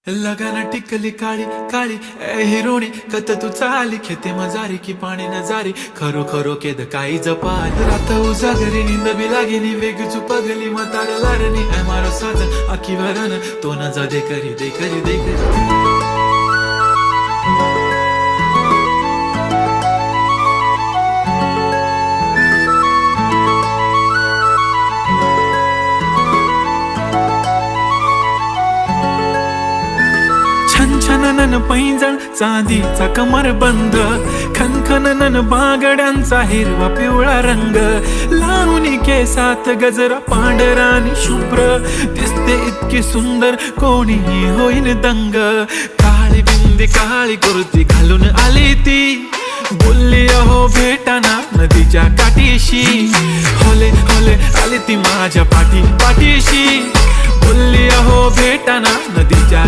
लगाना टिकली काळी काळी ए हिरोणी कत तू चाली खेते मजारी की पाणी नजारी खरो खरो केद काही जपाल रात उजागरी निंद बी लागेनी वेग चुपगली मतार लारणी ए मारो साजन आखी वरन तो न जा दे करी दे करी दे करी छनछननन पैंजण चांदीचा कमर बंद खनखननन बागड्यांचा हिरवा पिवळा रंग लावणी केसात गजरा पांढरा आणि शुभ्र दिसते इतकी सुंदर कोणीही होईन दंग काळी बिंदी काळी कुर्ती घालून आली ती बोलली अहो भेटाना नदीच्या काठीशी होले होले आली ती माझ्या पाठीशी बोलली अहो भेटाना नदीच्या